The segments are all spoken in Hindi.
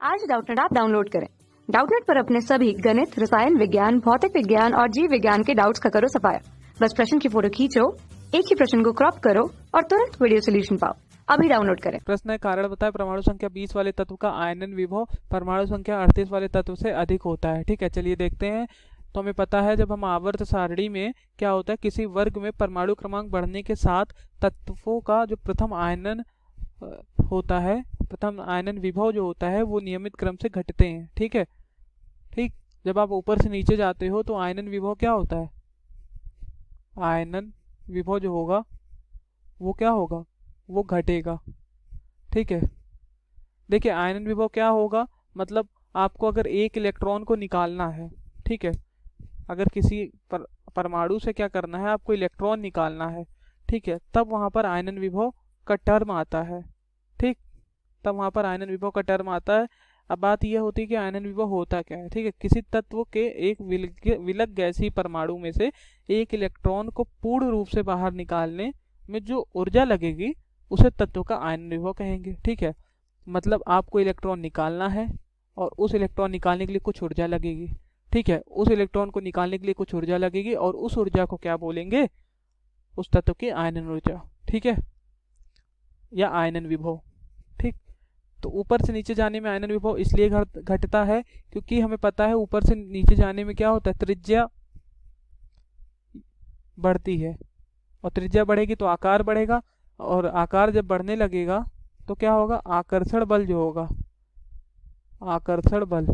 आज डाउटनेट ऐप डाउनलोड करें। डाउटनेट पर अपने सभी गणित, रसायन विज्ञान, भौतिक विज्ञान और जीव विज्ञान के डाउट्स का करो सफाया। बस प्रश्न की फोटो खींचो, एक ही प्रश्न को क्रॉप करो और तुरंत वीडियो सोल्यूशन पाओ। अभी डाउनलोड करें। प्रश्न है, कारण बताएं परमाणु संख्या 20 वाले तत्व का आयनन विभव परमाणु संख्या 38 वाले तत्व से अधिक होता है। ठीक है, चलिए देखते हैं। तो हमें पता है जब हम आवर्त सारणी में क्या होता है, किसी वर्ग में परमाणु क्रमांक बढ़ने के साथ तत्वों का जो प्रथम आयनन होता है, प्रथम आयनन विभव जो होता है वो नियमित क्रम से घटते हैं। ठीक है, ठीक। जब आप ऊपर से नीचे जाते हो तो आयनन विभव क्या होता है, आयनन विभव जो होगा वो क्या होगा, वो घटेगा। ठीक है, देखिए आयनन विभव क्या होगा, मतलब आपको अगर एक इलेक्ट्रॉन को निकालना है, ठीक है, अगर किसी परमाणु से क्या करना है, आपको इलेक्ट्रॉन निकालना है, ठीक है, तब वहां पर आयनन विभव का टर्म आता है। ठीक, तब वहां पर आयनन विभव का टर्म आता है। अब बात यह होती है कि आयनन विभव होता क्या है। ठीक है, किसी तत्व के एक विलग गैसीय परमाणु में से एक इलेक्ट्रॉन को पूर्ण रूप से बाहर निकालने में जो ऊर्जा लगेगी उसे तत्व का आयनन विभव कहेंगे। ठीक है, मतलब आपको इलेक्ट्रॉन निकालना है और उस इलेक्ट्रॉन निकालने के लिए कुछ ऊर्जा लगेगी। ठीक है, उस इलेक्ट्रॉन को निकालने के लिए कुछ ऊर्जा लगेगी और उस ऊर्जा को क्या बोलेंगे, उस तत्व की आयनन ऊर्जा। ठीक है, या आयनन विभव। ठीक, तो ऊपर से नीचे जाने में आयनन विभव इसलिए घटता है क्योंकि हमें पता है ऊपर से नीचे जाने में क्या होता है, त्रिज्या बढ़ती है और त्रिज्या बढ़ेगी तो आकार बढ़ेगा और आकार जब बढ़ने लगेगा तो क्या होगा, आकर्षण बल जो होगा, आकर्षण बल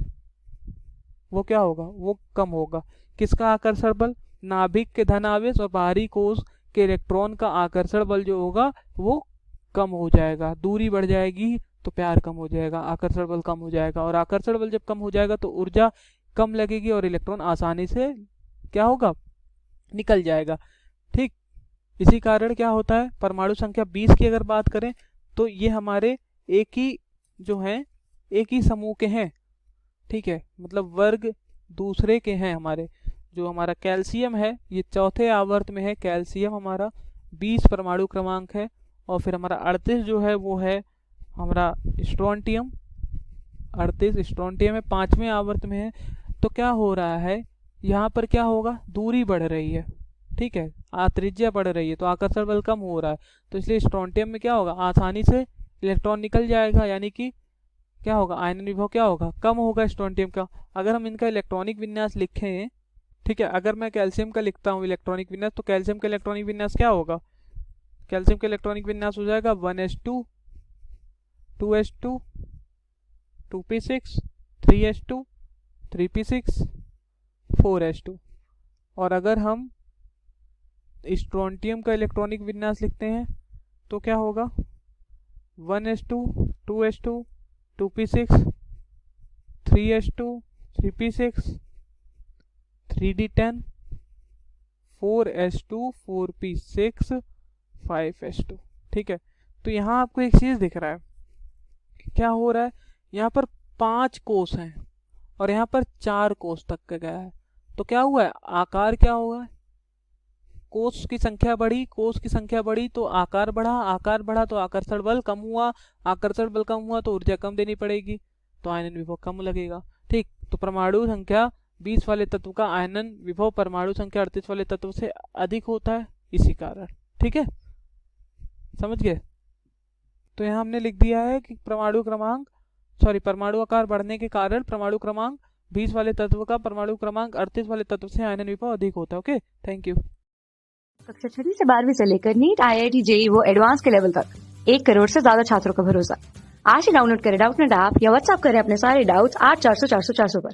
वो क्या होगा, वो कम होगा। किसका आकर्षण बल, नाभिक के धन आवेश और बाहरी कोश के इलेक्ट्रॉन का आकर्षण बल जो होगा वो कम हो जाएगा। दूरी बढ़ जाएगी तो प्यार कम हो जाएगा, आकर्षण बल कम हो जाएगा और आकर्षण बल जब कम हो जाएगा तो ऊर्जा कम लगेगी और इलेक्ट्रॉन आसानी से क्या होगा, निकल जाएगा। ठीक, इसी कारण क्या होता है, परमाणु संख्या 20 की अगर बात करें तो ये हमारे एक ही जो हैं, एक ही समूह के हैं। ठीक है, मतलब वर्ग दूसरे के हैं हमारे। जो हमारा कैल्शियम है ये चौथे आवर्त में है, कैल्शियम हमारा 20 परमाणु क्रमांक है और फिर हमारा 38 जो है वो है हमारा स्ट्रोंटियम, 38 स्ट्रोंटियम है, 5वें आवर्त में है। तो क्या हो रहा है, यहाँ पर क्या होगा, दूरी बढ़ रही है। ठीक है, त्रिज्या बढ़ रही है तो आकर्षण बल कम हो रहा है, तो इसलिए स्ट्रोंटियम में क्या होगा, आसानी से इलेक्ट्रॉन निकल जाएगा, यानी कि क्या होगा, आयनन विभव क्या होगा, कम होगा स्ट्रोंटियम का। अगर हम इनका इलेक्ट्रॉनिक विन्यास लिखें, ठीक है, अगर मैं कैल्शियम का लिखता हूँ इलेक्ट्रॉनिक विन्यास, तो कैल्शियम का इलेक्ट्रॉनिक विन्यास क्या होगा, कैल्शियम का इलेक्ट्रॉनिक विन्यास हो जाएगा 1s2 2s2 2p6 3s2 3p6 4s2। और अगर हम स्ट्रोंटियम का इलेक्ट्रॉनिक विन्यास लिखते हैं तो क्या होगा, 1s2 2s2 2p6 3s2 3p6 3d10 4s2 4p6 5s2। ठीक है, तो यहाँ आपको एक चीज दिख रहा है, क्या हो रहा है, यहाँ पर 5 कोष हैं और यहाँ पर 4 कोष तक का गया है। तो क्या हुआ है, आकार क्या हुआ, कोष की संख्या बढ़ी, कोष की संख्या बढ़ी तो आकार बढ़ा, आकार बढ़ा तो आकर्षण बल कम हुआ, आकर्षण बल कम हुआ तो ऊर्जा कम देनी पड़ेगी तो आयनन विभव कम लगेगा। ठीक, तो परमाणु संख्या 20 वाले तत्व का आयनन विभव परमाणु संख्या 38 वाले तत्व से अधिक होता है, इसी कारण। ठीक है, समझ गए। तो यहाँ हमने लिख दिया है कि परमाणु आकार बढ़ने के कारण परमाणु क्रमांक 20 वाले तत्व का परमाणु क्रमांक 38 वाले तत्व से आयनन विभव अधिक होता है। Okay, thank you. कक्षा 6 से 12वीं से लेकर नीट, IIT, JEE वो एडवांस के लेवल तक 1 करोड़ से ज्यादा छात्रों का भरोसा। आज ही डाउनलोड करें डाउटनेट ऐप या व्हाट्सएप करें अपने सारे डाउट्स 8400 400 400 पर।